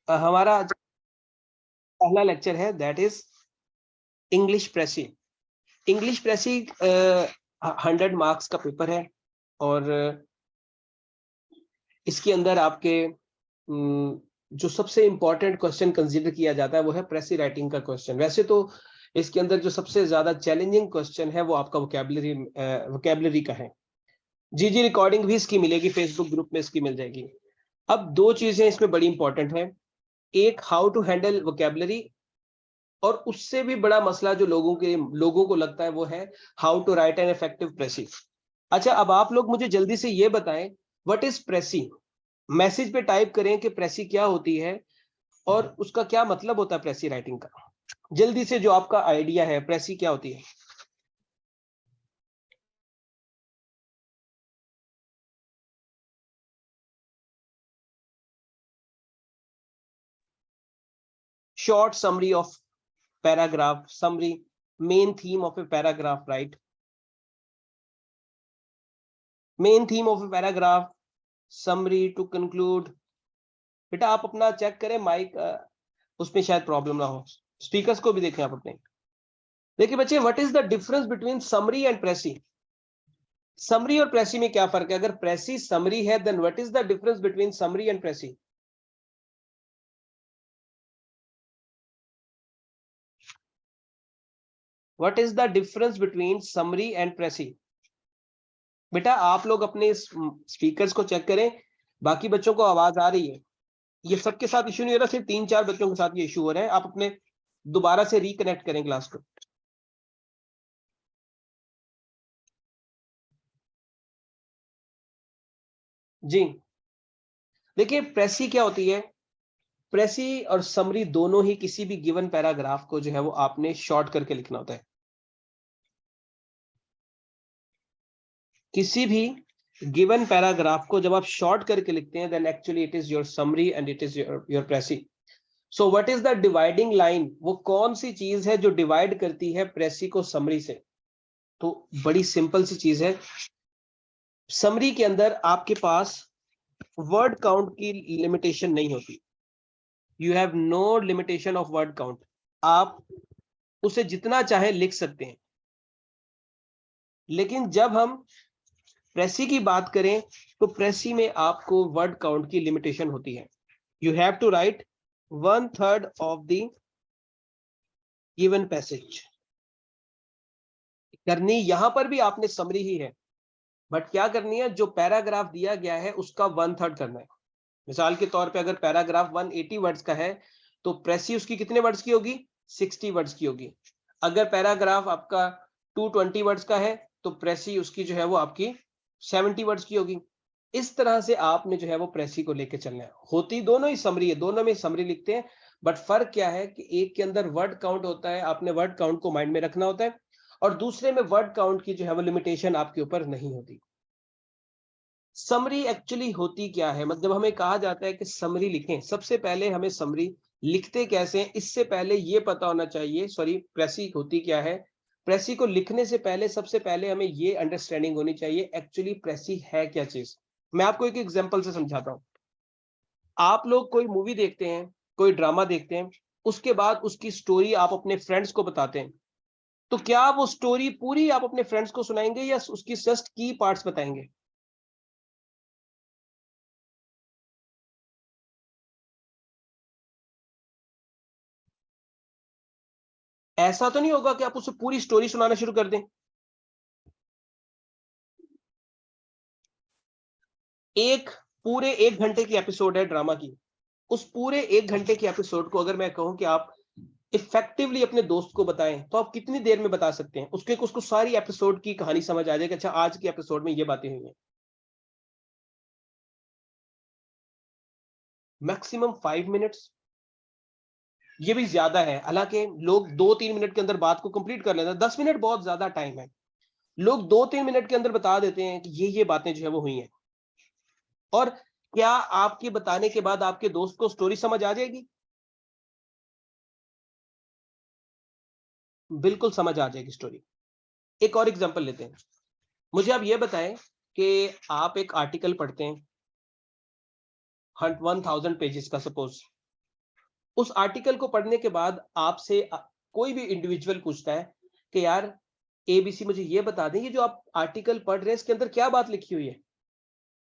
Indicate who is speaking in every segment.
Speaker 1: हमारा आज पहला लेक्चर है, that is English precis. English precis 100 marks का पेपर है और इसके अंदर आपके जो सबसे इंपॉर्टेंट क्वेश्चन कंसीडर किया जाता है वो है प्रेसी राइटिंग का क्वेश्चन। वैसे तो इसके अंदर जो सबसे ज्यादा चैलेंजिंग क्वेश्चन है वो आपका वोकैबुलरी का है। जी रिकॉर्डिंग भी इसकी मिलेगी, फेसबुक ग्रुप में इसकी मिल जाएगी। अब दो चीजें इसमें बड़ी इंपॉर्टेंट है, एक हाउ टू हैंडल वोकैबुलरी, और उससे भी बड़ा मसला जो लोगों को लगता है वो है how to write an effective precis. अच्छा, अब आप लोग मुझे जल्दी से ये बताएं व्हाट इज प्रेसी। मैसेज पे टाइप करें कि प्रेसी क्या होती है और उसका क्या मतलब होता है प्रेसी राइटिंग का। जल्दी से जो आपका आइडिया है, प्रेसी क्या होती है। Short summary of paragraph, summary, main theme of a paragraph, right. Main theme of a paragraph, summary to conclude. बेटा आप अपना चेक करें, माइक उसमें शायद प्रॉब्लम ना हो, स्पीकर्स को भी देखें आप अपने। देखिए बच्चे, what is the difference between summary and precis. Summary और प्रेसी में क्या फर्क है? अगर प्रेसी समरी है then what is the difference between summary and precis. What is the difference between summary and precis. बेटा आप लोग अपने स्पीकर्स को चेक करें, बाकी बच्चों को आवाज आ रही है। ये सबके साथ इशू नहीं हो रहा, सिर्फ 3-4 बच्चों के साथ ये इशू हो रहा है। आप अपने दोबारा से रिकनेक्ट करें क्लास को। जी देखिए, प्रेसी क्या होती है। प्रेसी और समरी दोनों ही किसी भी गिवन पैराग्राफ को जो है वो आपने शॉर्ट करके लिखना होता है। किसी भी गिवन पैराग्राफ को जब आप शॉर्ट करके लिखते हैं then actually it is your summary and it is your precis. So what is the dividing line, वो कौन सी चीज है जो डिवाइड करती है प्रेसी को समरी से। तो बड़ी सिंपल सी चीज है, समरी के अंदर आपके पास वर्ड काउंट की लिमिटेशन नहीं होती। You have no limitation of word count, आप उसे जितना चाहे लिख सकते हैं। लेकिन जब हम प्रेसी की बात करें तो प्रेसी में आपको वर्ड काउंट की लिमिटेशन होती है। You have to write 1/3 of the given passage. करनी यहां पर भी आपने समरी ही है, बट क्या करनी है, जो पैराग्राफ दिया गया है उसका 1/3 करना है। मिसाल के तौर पे अगर पैराग्राफ 180 वर्ड्स का है तो प्रेसी उसकी कितने वर्ड्स की होगी, 60 वर्ड्स की होगी। अगर पैराग्राफ आपका 220 वर्ड्स का है तो प्रेसी उसकी जो है वो आपकी 70 वर्ड्स की होगी। इस तरह से आपने जो है वो प्रेसी को लेके चलना है। होती दोनों ही समरी है, दोनों में समरी लिखते हैं, बट फर्क क्या है कि एक के अंदर वर्ड काउंट होता है, आपने वर्ड काउंट को माइंड में रखना होता है, और दूसरे में वर्ड काउंट की जो है वो लिमिटेशन आपके ऊपर नहीं होती। समरी एक्चुअली होती क्या है, मतलब हमें कहा जाता है कि समरी लिखें, सबसे पहले हमें समरी लिखते कैसे हैं इससे पहले ये पता होना चाहिए। सॉरी, प्रेसी होती क्या है। प्रेसी को लिखने से पहले सबसे पहले हमें ये अंडरस्टैंडिंग होनी चाहिए एक्चुअली प्रेसी है क्या चीज। मैं आपको एक एग्जांपल से समझाता हूं। आप लोग कोई मूवी देखते हैं, कोई ड्रामा देखते हैं, उसके बाद उसकी स्टोरी आप अपने फ्रेंड्स को बताते हैं, तो क्या वो स्टोरी पूरी आप अपने फ्रेंड्स को सुनाएंगे या उसकी जस्ट की पार्ट्स बताएंगे। ऐसा तो नहीं होगा कि आप उसे पूरी स्टोरी सुनाना शुरू कर दें। एक पूरे 1 घंटे की एपिसोड है ड्रामा की, उस पूरे 1 घंटे की एपिसोड को अगर मैं कहूं कि आप इफेक्टिवली अपने दोस्त को बताएं तो आप कितनी देर में बता सकते हैं, उसको सारी एपिसोड की कहानी समझ आ जाएगी। अच्छा, आज की एपिसोड में ये बातें हुई हैं। मैक्सिमम 5 मिनट्स, ये भी ज्यादा है। हालांकि लोग 2-3 मिनट के अंदर बात को कंप्लीट कर लेते हैं, 10 मिनट बहुत ज्यादा टाइम है। लोग 2-3 मिनट के अंदर बता देते हैं कि ये बातें जो है वो हुई हैं। और क्या आपके बताने के बाद आपके दोस्त को स्टोरी समझ आ जाएगी? बिल्कुल समझ आ जाएगी स्टोरी। एक और एग्जांपल लेते हैं। मुझे आप ये बताएं कि आप एक आर्टिकल पढ़ते हैं 1000 पेजेस का, सपोज उस आर्टिकल को पढ़ने के बाद आपसे कोई भी इंडिविजुअल पूछता है कि यार एबीसी मुझे ये बता दें, ये जो आप आर्टिकल पढ़ रहे हैं इसके अंदर क्या बात लिखी हुई है,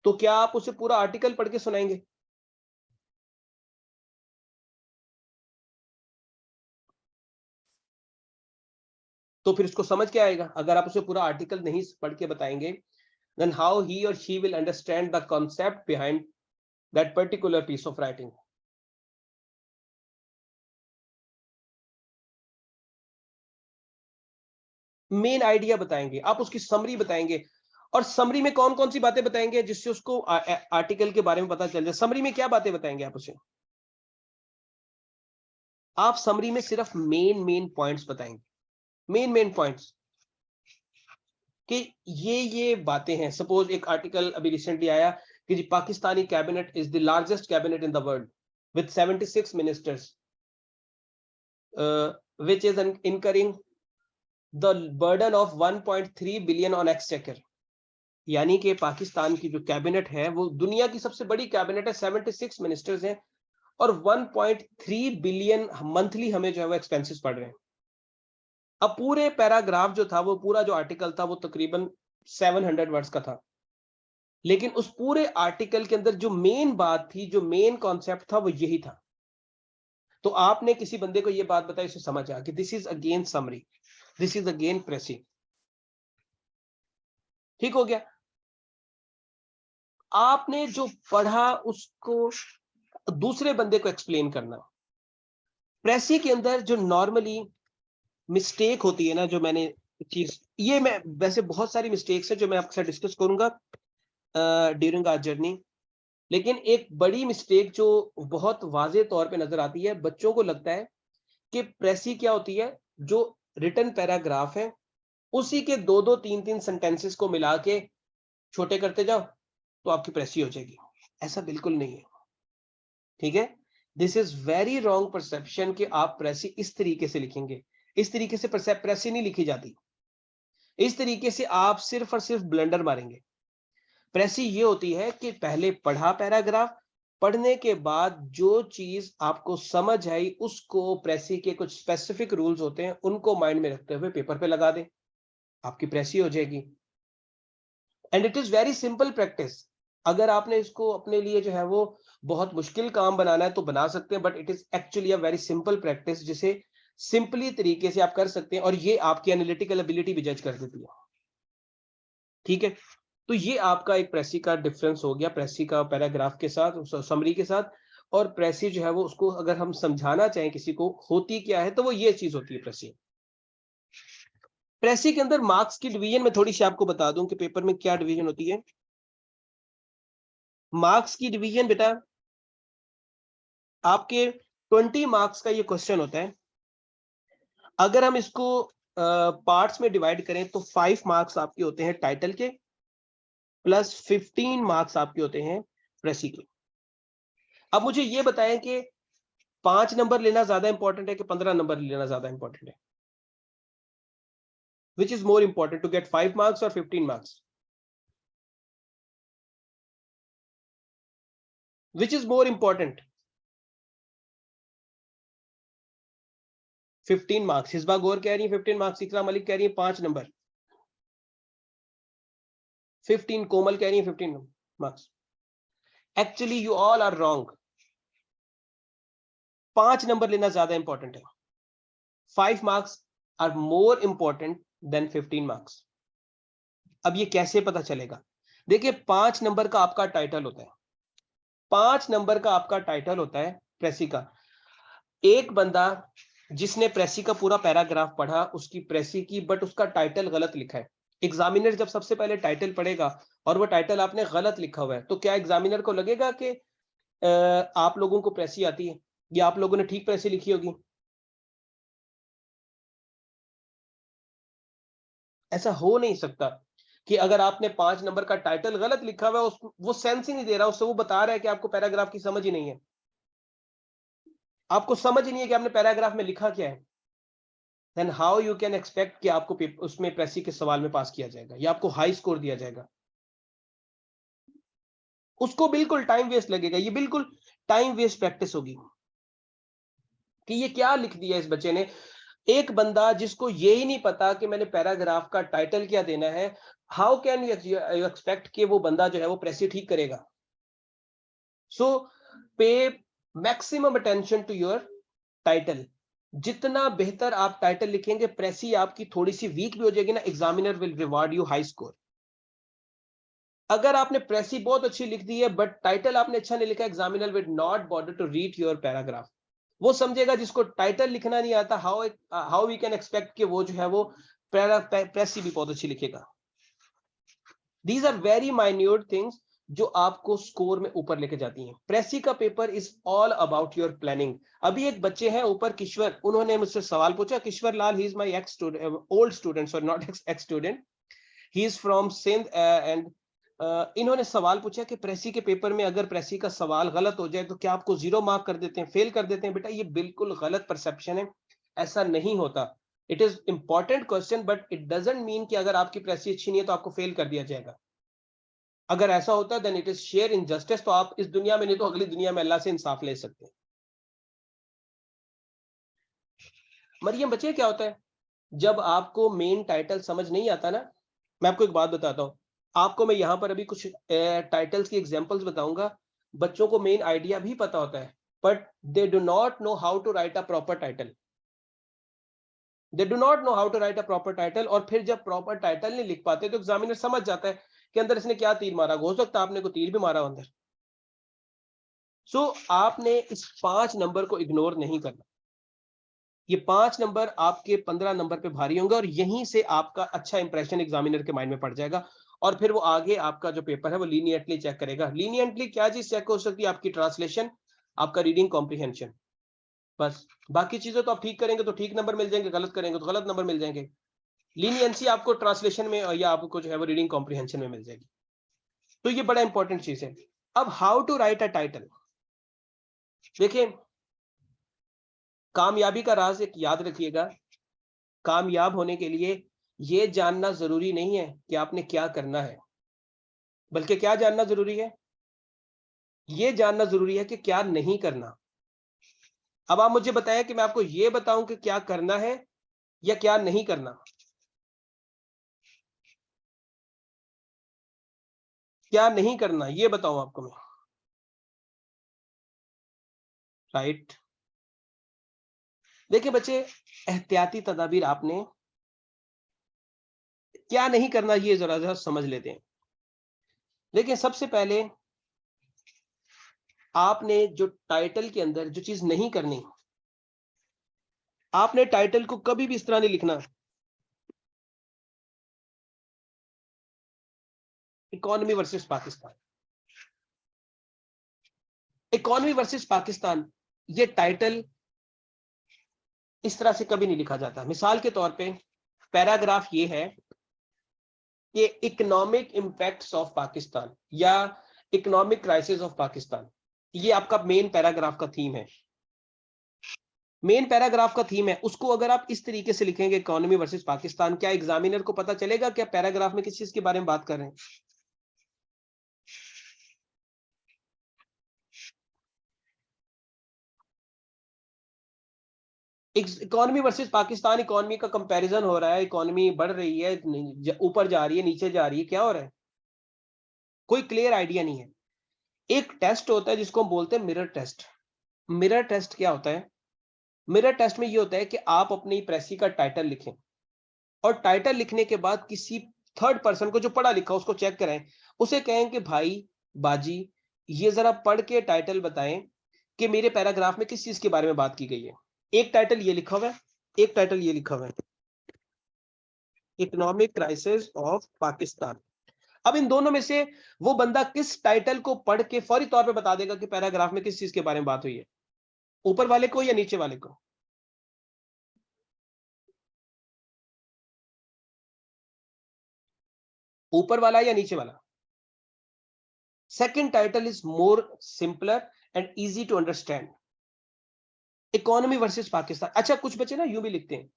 Speaker 1: तो क्या आप उसे पूरा आर्टिकल पढ़ के सुनाएंगे? तो फिर उसको समझ क्या आएगा अगर आप उसे पूरा आर्टिकल नहीं पढ़ के बताएंगे? then how he or she will understand the concept behind that particular piece of writing. Main idea बताएंगे, आप उसकी समरी बताएंगे, और समरी में कौन कौन सी बातें बताएंगे जिससे उसको आर्टिकल के बारे में पता चल जाए। समरी में क्या बातें बताएंगे आप उसे? आप समरी में सिर्फ मेन पॉइंट्स बताएंगे, मेन पॉइंट्स कि ये बातें हैं। सपोज एक आर्टिकल अभी रिसेंटली आया कि जी Pakistani cabinet is the largest cabinet in the world with 76 ministers which is incurring the burden of 1.3 billion on exchequer। यानी कि पाकिस्तान की जो कैबिनेट है वो दुनिया की सबसे बड़ी कैबिनेट है, 76 मिनिस्टर्स हैं और 1.3 बिलियन मंथली हमें जो है वो एक्सपेंसेस पड़ रहे हैं। अब पूरे पैराग्राफ जो था, वो पूरा जो आर्टिकल था वो तकरीबन 700 वर्ड्स का था, लेकिन उस पूरे आर्टिकल के अंदर जो मेन बात थी, जो मेन कॉन्सेप्ट था, वो यही था। तो आपने किसी बंदे को ये बात बताई, उसे समझ आ कि this is again summary, this is again precis. ठीक हो गया? आपने जो पढ़ा उसको दूसरे बंदे को एक्सप्लेन करना। प्रेसी के अंदर जो नॉर्मली मिस्टेक होती है ना, जो मैंने चीज, ये मैं वैसे बहुत सारी मिस्टेक्स है जो मैं आपके साथ डिस्कस करूंगा ड्यूरिंग आवर जर्नी, लेकिन एक बड़ी मिस्टेक जो बहुत वाजे तौर पे नजर आती है, बच्चों को लगता है कि प्रेसी क्या होती है, जो रिटन पैराग्राफ है उसी के दो तीन सेंटेंसेस को मिला के छोटे करते जाओ तो आपकी प्रेसी हो जाएगी। ऐसा बिल्कुल नहीं है, ठीक है? This is very wrong perception कि आप प्रेसी इस तरीके से लिखेंगे। इस तरीके से प्रेसी नहीं लिखी जाती, इस तरीके से आप सिर्फ और सिर्फ ब्लंडर मारेंगे। प्रेसी ये होती है कि पहले पढ़ा पैराग्राफ, पढ़ने के बाद जो चीज आपको समझ आई उसको, प्रेसी के कुछ स्पेसिफिक रूल्स होते हैं उनको माइंड में रखते हुए पेपर पे लगा दें, आपकी प्रेसी हो जाएगी। And it is very simple practice. अगर आपने इसको अपने लिए जो है वो बहुत मुश्किल काम बनाना है तो बना सकते हैं, but it is actually a very simple practice जिसे सिंपली तरीके से आप कर सकते हैं, और ये आपकी एनालिटिकल एबिलिटी भी जज कर देती है। ठीक है? तो ये आपका एक प्रेसी का डिफरेंस हो गया, प्रेसी का पैराग्राफ के साथ, समरी के साथ। और प्रेसी जो है वो, उसको अगर हम समझाना चाहें किसी को होती क्या है, तो वो ये चीज होती है प्रेसी। प्रेसी के अंदर मार्क्स की डिवीजन में थोड़ी सी आपको बता दूं कि पेपर में क्या डिवीजन होती है। मार्क्स की डिवीजन बेटा, आपके 20 मार्क्स का ये क्वेश्चन होता है। अगर हम इसको पार्ट्स में डिवाइड करें तो 5 मार्क्स आपके होते हैं टाइटल के, प्लस 15 मार्क्स आपके होते हैं प्रेसी के। अब मुझे ये बताएं कि 5 नंबर लेना ज्यादा इंपॉर्टेंट है कि 15 नंबर लेना ज्यादा इंपॉर्टेंट है? Which is more important to get 5 marks और 15 marks? Which is more important? 15 marks. Hisba Gaur कह रही है 15 मार्क्स, इकरा मलिक कह रही है 5 नंबर। 15 कोमल कह रही है 15 marks. Actually you all are wrong. 5 number लेना ज्यादा इंपॉर्टेंट है। 5 marks are more important than 15 marks. अब ये कैसे पता चलेगा? देखिए, 5 नंबर का आपका टाइटल होता है, 5 नंबर का आपका टाइटल होता है प्रेसी का। एक बंदा जिसने प्रेसी का पूरा पैराग्राफ पढ़ा, उसकी प्रेसी की, बट उसका टाइटल गलत लिखा है। एग्जामिनर जब सबसे पहले टाइटल पढ़ेगा और वो टाइटल आपने गलत लिखा हुआ है, तो क्या एग्जामिनर को लगेगा कि आप लोगों को प्रेसी आती है या आप लोगों ने ठीक प्रेसी लिखी होगी? ऐसा हो नहीं सकता कि अगर आपने 5 नंबर का टाइटल गलत लिखा हुआ है, वो सेंस ही नहीं दे रहा, उससे वो बता रहा है कि आपको पैराग्राफ की समझ ही नहीं है, आपको समझ ही नहीं है कि आपने पैराग्राफ में लिखा क्या है। Then how you can expect कि आपको उसमें प्रेसी के सवाल में पास किया जाएगा या आपको हाई स्कोर दिया जाएगा? उसको बिल्कुल टाइम वेस्ट लगेगा, ये बिल्कुल टाइम वेस्ट प्रैक्टिस होगी। कि ये क्या लिख दिया इस बच्चे ने। एक बंदा जिसको ये ही नहीं पता कि मैंने पैराग्राफ का टाइटल क्या देना है, हाउ कैन यू एक्सपेक्ट कि वो बंदा जो है वो प्रेसी ठीक करेगा। So pay maximum attention to your title. जितना बेहतर आप टाइटल लिखेंगे, प्रेसी आपकी थोड़ी सी वीक भी हो जाएगी ना, examiner will reward you high score. अगर आपने प्रेसी बहुत अच्छी लिख दी है बट टाइटल आपने अच्छा नहीं लिखा, examiner will not bother to read your paragraph. वो समझेगा जिसको टाइटल लिखना नहीं आता, हाउ वी कैन एक्सपेक्ट कि वो जो है वो प्रेसी भी बहुत अच्छी लिखेगा। These are very minute things जो आपको स्कोर में ऊपर लेके जाती हैं। प्रेसी का paper is all about your planning. अभी एक बच्चे हैं ऊपर, किश्वर, उन्होंने मुझसे सवाल पूछा, Kishwar Lal, he is my ex student, old student, sorry not ex student, he is from Sindh, and इन्होंने सवाल पूछा कि प्रेसी के पेपर में अगर प्रेसी का सवाल गलत हो जाए तो क्या आपको 0 मार्क कर देते हैं, फेल कर देते हैं? बेटा ये बिल्कुल गलत परसेप्शन है, ऐसा नहीं होता। It is important question but it doesn't mean कि अगर आपकी प्रेसी अच्छी नहीं है तो आपको फेल कर दिया जाएगा। अगर ऐसा होता है then it is sheer injustice, तो आप इस दुनिया में नहीं तो अगली दुनिया में अल्लाह से इंसाफ ले सकते हैं। मरियम बच्चे, क्या होता है जब आपको मेन टाइटल समझ नहीं आता ना, मैं आपको एक बात बताता हूं, आपको मैं यहां पर अभी कुछ टाइटल्स की एग्जांपल्स बताऊंगा। बच्चों को मेन आइडिया भी पता होता है but they do not know how to write a proper title. They do not know how to write a proper title, और फिर जब प्रॉपर टाइटल नहीं लिख पाते तो एग्जामिनर समझ जाता है कि अंदर इसने क्या तीर मारा, हो सकता है आपने को तीर भी मारा हो अंदर। सो आपने इस 5 नंबर को इग्नोर नहीं करना। ये 5 नंबर आपके 15 नंबर पे भारी होंगे और यहीं से आपका अच्छा इंप्रेशन एग्जामिनर के माइंड में पड़ जाएगा। और फिर वो आगे आपका जो पेपर है वो लीनियंटली चेक करेगा। लीनियंटली क्या चीज चेक हो सकती है? आपकी ट्रांसलेशन, आपका रीडिंग कॉम्प्रिहेंशन, बस। बाकी चीजें तो आप ठीक करेंगे तो ठीक नंबर मिल जाएंगे, गलत करेंगे तो गलत नंबर मिल जाएंगे। लीनियंसी आपको ट्रांसलेशन में या आपको जो है वो रीडिंग कॉम्प्रिहेंशन में मिल जाएगी। तो ये बड़ा इंपॉर्टेंट चीज है। अब how to write a title, देखिए कामयाबी का राज एक याद रखिएगा, कामयाब होने के लिए ये जानना जरूरी नहीं है कि आपने क्या करना है, बल्कि क्या जानना जरूरी है? ये जानना जरूरी है कि क्या नहीं करना। अब आप मुझे बताएं कि मैं आपको ये बताऊं कि क्या करना है या क्या नहीं करना। क्या नहीं करना ये बताऊं आपको मैं, राइट? देखिए बच्चे, एहतियाती तदाबीर आपने क्या नहीं करना ये जरा जरा समझ लेते हैं। देखिए सबसे पहले आपने जो टाइटल के अंदर जो चीज नहीं करनी, आपने टाइटल को कभी भी इस तरह नहीं लिखना, economy versus Pakistan. Economy versus Pakistan ये टाइटल इस तरह से कभी नहीं लिखा जाता। मिसाल के तौर पे पैराग्राफ ये है कि इकोनॉमिक इंपैक्ट्स ऑफ पाकिस्तान या इकोनॉमिक क्राइसिस ऑफ पाकिस्तान, ये आपका मेन पैराग्राफ का थीम है। मेन पैराग्राफ का थीम है, उसको अगर आप इस तरीके से लिखेंगे इकोनॉमी वर्सेस पाकिस्तान, क्या एग्जामिनर को पता चलेगा क्या पैराग्राफ में किस चीज के बारे में बात कर रहे हैं? इकोनॉमी वर्सेस पाकिस्तान, इकोनॉमी का कंपैरिजन हो रहा है, इकोनॉमी बढ़ रही है, ऊपर जा रही है, नीचे जा रही है, क्या हो रहा है? कोई क्लियर आइडिया नहीं है। एक टेस्ट होता है जिसको हम बोलते हैं मिरर टेस्ट। मिरर टेस्ट क्या होता है? मिरर टेस्ट में ये होता है कि आप अपनी प्रेसी का टाइटल लिखें और टाइटल लिखने के बाद किसी थर्ड पर्सन को जो पढ़ा लिखा उसको चेक करें, उसे कहें कि भाई बाजी ये जरा पढ़ के टाइटल बताएं कि मेरे पैराग्राफ में किस चीज के बारे में बात की गई है। एक टाइटल ये लिखा हुआ है, एक टाइटल ये लिखा हुआ है, इकोनॉमिक क्राइसिस ऑफ पाकिस्तान। अब इन दोनों में से वो बंदा किस टाइटल को पढ़ के फौरी तौर पे बता देगा कि पैराग्राफ में किस चीज के बारे में बात हुई है? ऊपर वाले को या नीचे वाले को? ऊपर वाला या नीचे वाला? Second title is more simpler and easy to understand, economy versus Pakistan. अच्छा कुछ बच्चे ना यूं भी लिखते हैं,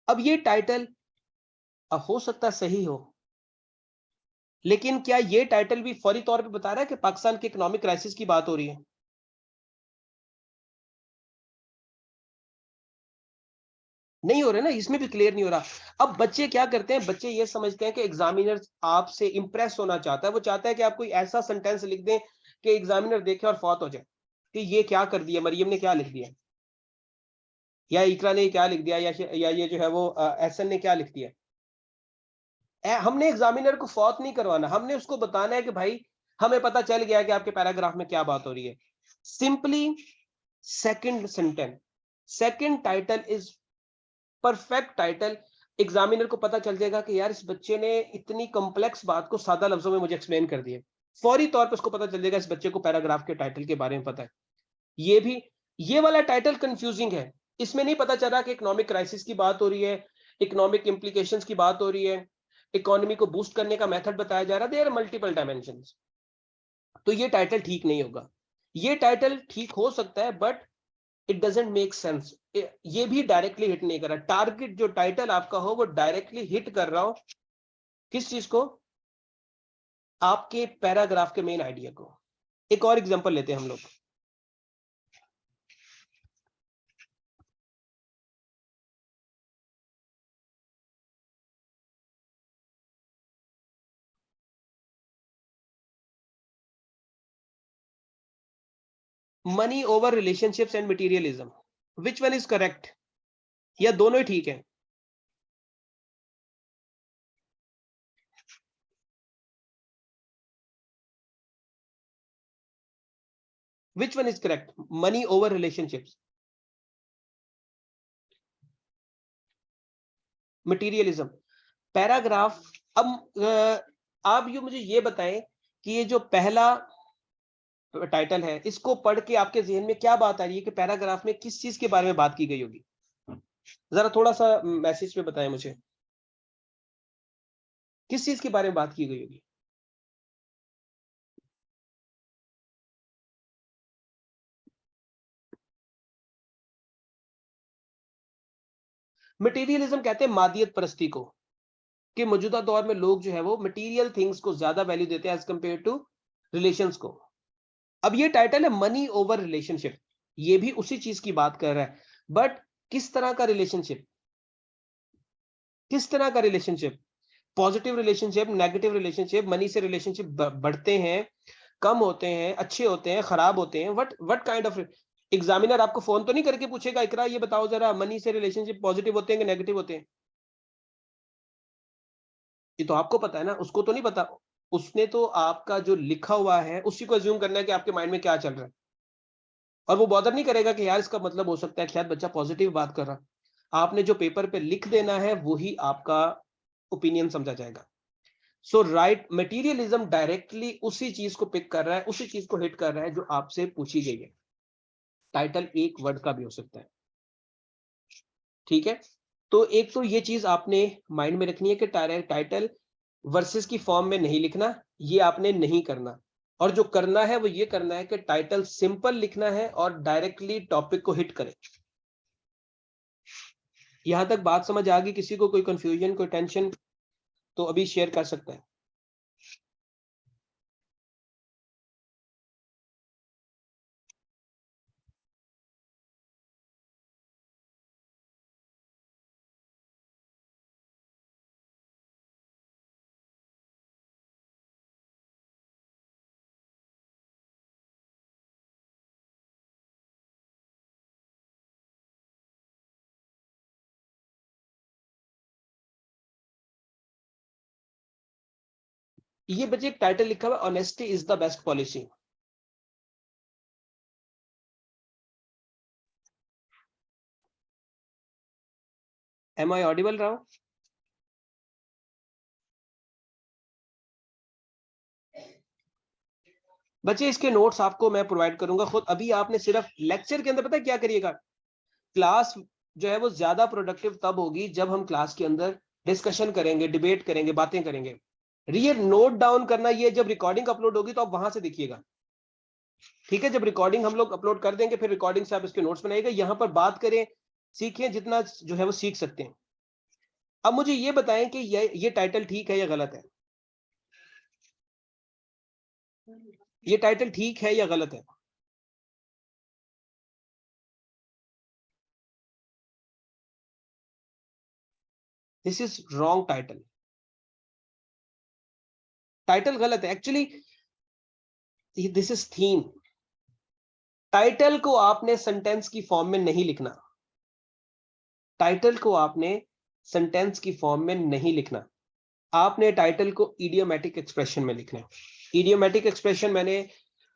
Speaker 1: अब ये टाइटल अब हो सकता सही हो, लेकिन क्या ये टाइटल भी फौरी तौर पे बता रहा है कि पाकिस्तान के इकोनॉमिक क्राइसिस की बात हो रही है? नहीं हो रहा ना, इसमें भी क्लियर नहीं हो रहा। अब बच्चे क्या करते हैं, बच्चे ये समझते हैं कि एग्जामिनर आपसे इंप्रेस होना चाहता है, वो चाहता है कि आप कोई ऐसा सेंटेंस लिख दें कि एग्जामिनर देखे और फौत हो जाए कि ये क्या कर दिया, मरियम ने क्या लिख दिया, या इकरा ने क्या लिख दिया, या ये जो है वो एहसन ने क्या लिख दिया। हमने एग्जामिनर को फौत नहीं करवाना, हमने उसको बताना है कि भाई हमें पता चल गया कि आपके पैराग्राफ में क्या बात हो रही है। Simply second sentence, second title is perfect title. Examiner को पता चल जाएगा कि यार इस बच्चे ने इतनी कॉम्प्लेक्स बात को सादा लफ्जों में मुझे एक्सप्लेन कर दिया। फौरी तौर पर उसको पता चल जाएगा इस बच्चे को पैराग्राफ के टाइटल के बारे में पता है। ये भी, ये वाला टाइटल कंफ्यूजिंग है, इसमें नहीं पता चल रहा कि इकोनॉमिक क्राइसिस की बात हो रही है, इकोनॉमिक इंप्लीकेशंस की बात हो रही है, इकोनॉमी को बूस्ट करने का मेथड बताया जा रहा है। There multiple dimensions. तो ये टाइटल ठीक नहीं होगा। ये टाइटल ठीक हो सकता है but it doesn't make sense. ये भी डायरेक्टली हिट नहीं कर रहा। टारगेट जो टाइटल आपका हो वो डायरेक्टली हिट कर रहा हो किस चीज को, आपके पैराग्राफ के मेन आइडिया को। एक और एग्जांपल लेते हैं हम लोग। Money over relationships and materialism, which one is correct, या दोनों ही ठीक है? Which one is correct, money over relationships, materialism, paragraph. अब आप ये मुझे ये बताएं कि ये जो पहला टाइटल है इसको पढ़ के आपके जहन में क्या बात आ रही है कि पैराग्राफ में किस चीज के बारे में बात की गई होगी? जरा थोड़ा सा मैसेज में बताएं मुझे, किस चीज के बारे में बात की गई होगी? मटेरियलिज्म कहते हैं मादियत परस्ती को, कि मौजूदा दौर में लोग जो है वो मटेरियल थिंग्स को ज्यादा वैल्यू देते हैं एज कंपेयर टू रिलेशंस को। अब ये टाइटल है मनी ओवर रिलेशनशिप, ये भी उसी चीज की बात कर रहा है, बट किस तरह का रिलेशनशिप, किस तरह का relationship? Positive relationship, negative relationship, money से रिलेशनशिप बढ़ते हैं, कम होते हैं, अच्छे होते हैं, खराब होते हैं, व्हाट काइंड ऑफ। एग्जामिनर आपको फोन तो नहीं करके पूछेगा इकरा ये बताओ जरा मनी से रिलेशनशिप पॉजिटिव होते हैं कि नेगेटिव होते हैं? ये तो आपको पता है ना, उसको तो नहीं पता। उसने तो आपका जो लिखा हुआ है उसी को अज्यूम करना है कि आपके माइंड में क्या चल रहा है, और वो बॉदर नहीं करेगा कि यार इसका मतलब हो सकता है शायद बच्चा पॉजिटिव बात कर रहा। आपने जो पेपर पे लिख देना है वही आपका ओपिनियन समझा जाएगा। सो राइट, मटेरियलिज्म डायरेक्टली उसी चीज को पिक कर रहा है, उसी चीज को हिट कर रहा है जो आपसे पूछी गई है। टाइटल एक वर्ड का भी हो सकता है, ठीक है। तो एक तो ये चीज आपने माइंड में रखनी है कि टाइटल वर्सेस की फॉर्म में नहीं लिखना, ये आपने नहीं करना। और जो करना है वो ये करना है कि टाइटल सिंपल लिखना है और डायरेक्टली टॉपिक को हिट करे। यहां तक बात समझ आ गई? किसी को कोई कंफ्यूजन, कोई टेंशन तो अभी शेयर कर सकता है। ये बच्चे एक टाइटल लिखा हुआ honesty is the best policy. Am I audible रहा हूं? बच्चे इसके नोट्स आपको मैं प्रोवाइड करूंगा खुद। अभी आपने सिर्फ लेक्चर के अंदर पता है क्या करिएगा, क्लास जो है वो ज्यादा प्रोडक्टिव तब होगी जब हम क्लास के अंदर डिस्कशन करेंगे, डिबेट करेंगे, बातें करेंगे। ये नोट डाउन करना, ये जब रिकॉर्डिंग अपलोड होगी तो आप वहां से देखिएगा, ठीक है। जब रिकॉर्डिंग हम लोग अपलोड कर देंगे फिर रिकॉर्डिंग से आप इसके नोट्स बनाइएगा, यहाँ पर बात करें, सीखें जितना जो है वो सीख सकते हैं। अब मुझे ये बताएं कि ये टाइटल ठीक है या गलत है, ये टाइटल ठीक है या गलत है? This is wrong title, title गलत है actually, this is theme. Title को आपने सेंटेंस की फॉर्म में नहीं लिखना, टाइटल को आपने सेंटेंस की फॉर्म में नहीं लिखना, आपने टाइटल को इडियोमैटिक एक्सप्रेशन में लिखना है। इडियोमैटिक एक्सप्रेशन मैंने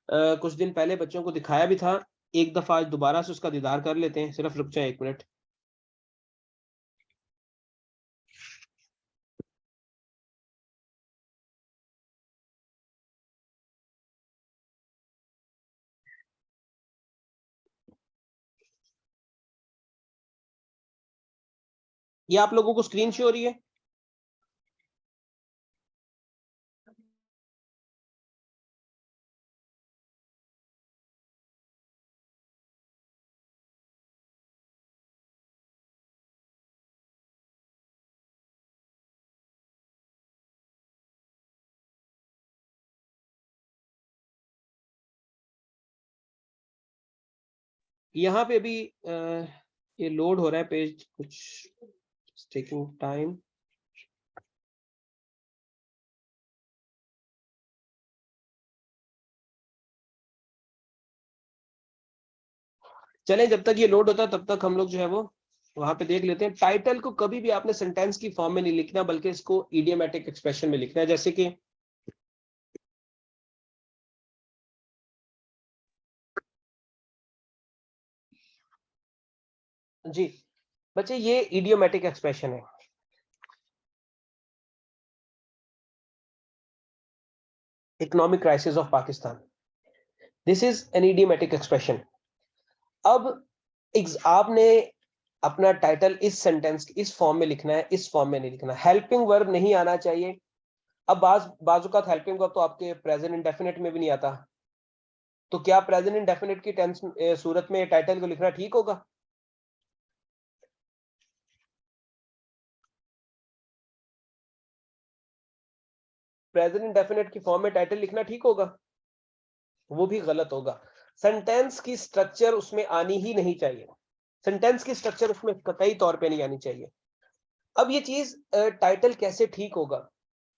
Speaker 1: कुछ दिन पहले बच्चों को दिखाया भी था, एक दफा आज दोबारा से उसका दीदार कर लेते हैं, सिर्फ रुक जाए 1 मिनट। ये आप लोगों को स्क्रीन शो हो रही है? यहाँ पे अभी ये लोड हो रहा है पेज, कुछ टेकिंग टाइम। चलें, जब तक ये लोड होता है तब तक हम लोग जो है वो वहां पे देख लेते हैं। टाइटल को कभी भी आपने सेंटेंस की फॉर्म में नहीं लिखना, बल्कि इसको इडियोमैटिक एक्सप्रेशन में लिखना है। जैसे कि जी बच्चे, ये इडियोमैटिक एक्सप्रेशन है। Economic crisis of Pakistan, this is an idiomatic expression. अब आपने अपना टाइटल इस सेंटेंस इस फॉर्म में लिखना है, इस फॉर्म में नहीं लिखना। हेल्पिंग वर्ब नहीं आना चाहिए। अब बाजुकात हेल्पिंग वर्ब तो आपके प्रेजेंट इंडेफिनिट में भी नहीं आता, तो क्या प्रेजेंट इंडेफिनिट की टेंस सूरत में टाइटल को लिखना ठीक होगा? प्रेजेंट इंडेफिनिट की फॉर्म में टाइटल लिखना ठीक होगा? वो भी गलत होगा। सेंटेंस की स्ट्रक्चर उसमें आनी ही नहीं चाहिए, सेंटेंस की स्ट्रक्चर उसमें कतई तौर पे नहीं आनी चाहिए। अब ये चीज टाइटल कैसे ठीक होगा?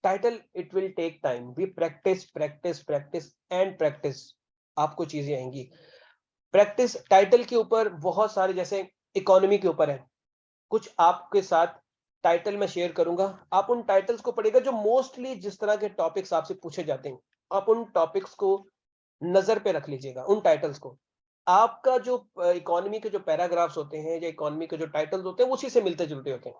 Speaker 1: Title it will take time, we practice practice practice and practice, आपको चीजें आएंगी। प्रैक्टिस टाइटल के ऊपर बहुत सारे, जैसे इकोनॉमी के ऊपर है, कुछ आपके साथ टाइटल में शेयर करूंगा, आप उन टाइटल्स को पढ़ेगा जो मोस्टली जिस तरह के टॉपिक्स आपसे पूछे जाते हैं, आप उन टॉपिक्स को नजर पे रख लीजिएगा, उन टाइटल्स को। आपका जो इकोनॉमी के जो पैराग्राफ्स होते हैं या इकोनॉमी के जो टाइटल्स होते हैं उसी से मिलते जुलते होते हैं।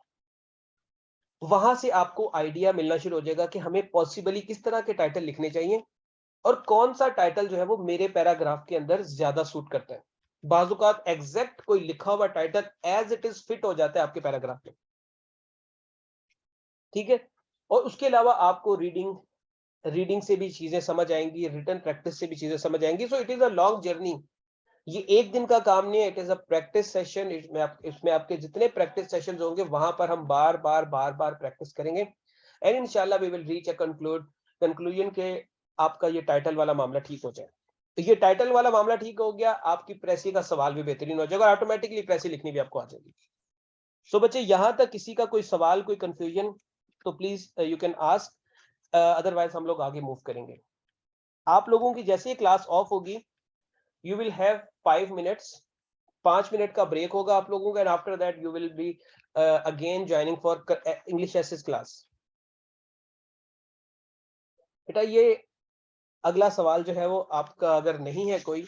Speaker 1: वहां से आपको आइडिया मिलना शुरू हो जाएगा कि हमें पॉसिबली किस तरह के टाइटल लिखने चाहिए और कौन सा टाइटल जो है वो मेरे पैराग्राफ के अंदर ज्यादा सूट करता है। बाजुकात एग्जैक्ट कोई लिखा हुआ title as it is fit हो जाता है आपके पैराग्राफ में, ठीक है। और उसके अलावा आपको रीडिंग से भी चीजें समझ आएंगी, रिटन प्रैक्टिस से भी चीजें समझ आएंगी। So it is a long journey, ये एक दिन का काम नहीं है, it is a practice session. इसमें आपके जितने प्रैक्टिस सेशंस होंगे वहां पर हम बार बार प्रैक्टिस करेंगे, एंड इंशाल्लाह we will reach a conclusion के आपका ये टाइटल वाला मामला ठीक हो जाए। तो ये टाइटल वाला मामला ठीक हो गया, आपकी प्रेसी का सवाल भी बेहतरीन हो जाएगा, ऑटोमेटिकली प्रेसी लिखनी भी आपको आ जाएगी। सो बच्चे, यहां तक किसी का कोई सवाल, कोई कंफ्यूजन, तो please you can ask, otherwise हम लोग आगे मूव करेंगे। आप लोगों की जैसे ही क्लास ऑफ होगी, you will have 5 minutes, 5 minute का ब्रेक होगा आप लोगों का, and after that you will be again joining for English SS class. बेटा, ये अगला सवाल जो है वो आपका अगर नहीं है कोई,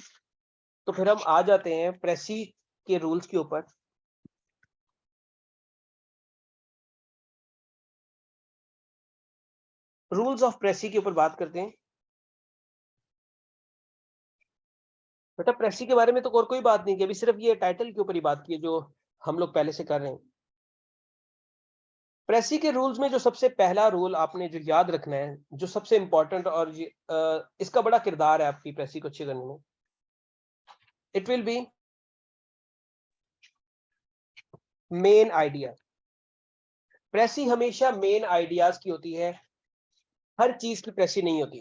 Speaker 1: तो फिर हम आ जाते हैं प्रेसी के रूल्स के ऊपर। रूल्स ऑफ प्रेसी के ऊपर बात करते हैं। बेटा, प्रेसी के बारे में तो और कोई बात नहीं की, अभी सिर्फ ये टाइटल के ऊपर ही बात की है जो हम लोग पहले से कर रहे हैं। प्रेसी के रूल्स में जो सबसे पहला रूल आपने जो याद रखना है, जो सबसे इंपॉर्टेंट, और ये इसका बड़ा किरदार है आपकी प्रेसी को अच्छी करने में, it will be main idea. Precis हमेशा मेन आइडियाज की होती है, हर चीज की प्रेसी नहीं होती।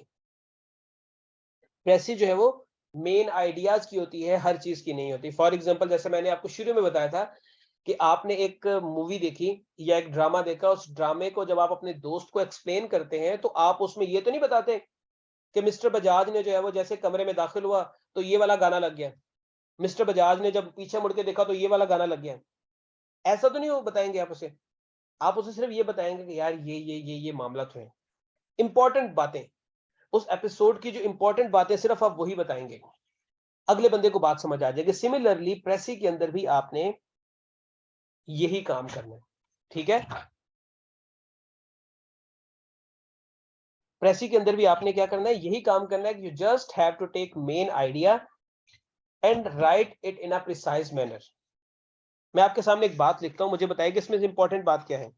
Speaker 1: प्रेसी जो है वो मेन आइडियाज की होती है, हर चीज की नहीं होती। फॉर एग्जांपल जैसे मैंने आपको शुरू में बताया था कि आपने एक मूवी देखी या एक ड्रामा देखा, उस ड्रामे को जब आप अपने दोस्त को एक्सप्लेन करते हैं तो आप उसमें ये तो नहीं बताते कि मिस्टर बजाज ने जो है वो जैसे कमरे में दाखिल हुआ तो ये वाला गाना लग गया, मिस्टर बजाज ने जब पीछे मुड़ के देखा तो ये वाला गाना लग गया। ऐसा तो नहीं वो बताएंगे आप उसे सिर्फ ये बताएंगे कि यार ये मामला तो है। इंपॉर्टेंट बातें, उस एपिसोड की जो इंपॉर्टेंट बातें सिर्फ आप वही बताएंगे, अगले बंदे को बात समझ आ जाएगी। सिमिलरली प्रेसी के अंदर भी आपने यही काम करना है, ठीक है। प्रेसी के अंदर भी आपने क्या करना है, यही काम करना है कि you just have to take main idea and write it in a precise manner. मैं आपके सामने एक बात लिखता हूं, मुझे बताइए कि इसमें इंपॉर्टेंट बात क्या है।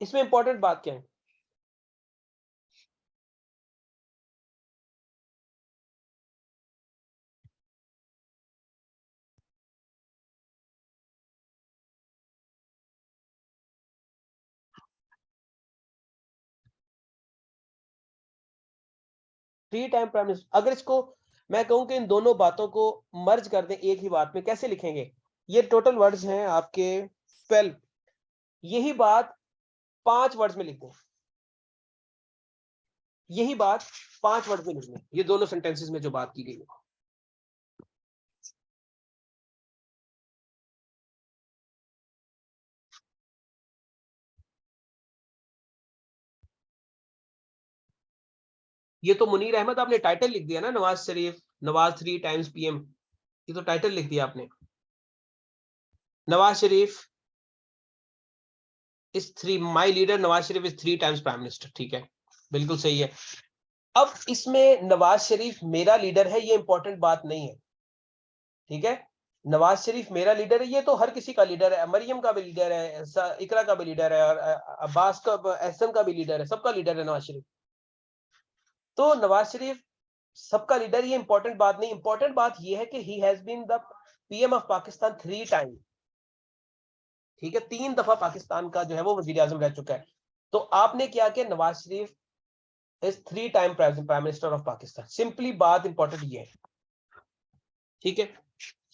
Speaker 1: इसमें इंपॉर्टेंट बात क्या है? थ्री टाइम प्राइम मिनिस्टर, अगर इसको मैं कहूं कि इन दोनों बातों को मर्ज कर दें एक ही बात में, कैसे लिखेंगे? ये टोटल वर्ड्स हैं आपके 12, यही बात 5 वर्ड्स में लिख दें, यही बात 5 वर्ड में लिख दें, ये दोनों सेंटेंसेस में जो बात की गई है। ये तो मुनीर अहमद आपने टाइटल लिख दिया ना, नवाज शरीफ, नवाज 3 टाइम्स पीएम, ये तो टाइटल लिख दिया आपने। Nawaz Sharif is 3, my leader Nawaz Sharif is 3 times prime minister, ठीक है, बिल्कुल सही है। अब इसमें नवाज शरीफ मेरा लीडर है, ये इंपॉर्टेंट बात नहीं है, ठीक है। नवाज शरीफ मेरा लीडर है, ये तो हर किसी का लीडर है, मरियम का भी लीडर है, इकरा का भी लीडर है, और अब्बास का, एहसन का भी लीडर है, सबका लीडर है नवाज शरीफ। तो नवाज शरीफ सबका लीडर, ये इंपॉर्टेंट बात नहीं, इंपॉर्टेंट बात ये है कि he has been the PM of Pakistan 3 time, ठीक है, 3 दफा पाकिस्तान का जो है वो वजीर आजम रह चुका है। तो आपने क्या किया, Nawaz Sharif is 3 time prime minister of Pakistan, simply बात इंपॉर्टेंट ये है, ठीक है।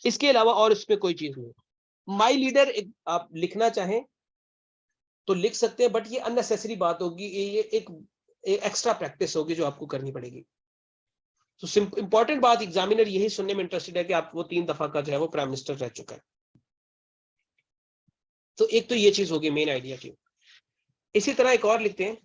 Speaker 1: इसके अलावा और इस पे कोई चीज नहीं। माई लीडर आप लिखना चाहें तो लिख सकते हैं, बट ये अननेसेसरी बात होगी, ये एक एक्स्ट्रा प्रैक्टिस होगी जो आपको करनी पड़ेगी। तो इंपॉर्टेंट बात, एग्जामिनर यही सुनने में इंटरेस्टेड है कि आप वो 3 दफा का जो है वो प्राइम मिनिस्टर रह चुका है। तो एक तो ये चीज होगी मेन आइडिया की। इसी तरह एक और लिखते हैं,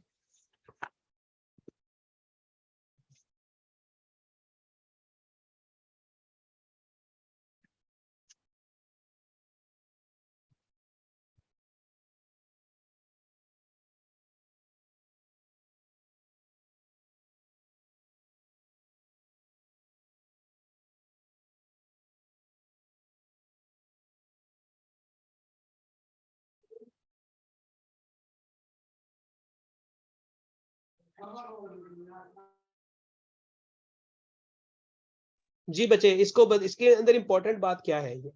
Speaker 1: जी बच्चे, इसके अंदर इंपॉर्टेंट बात क्या है ये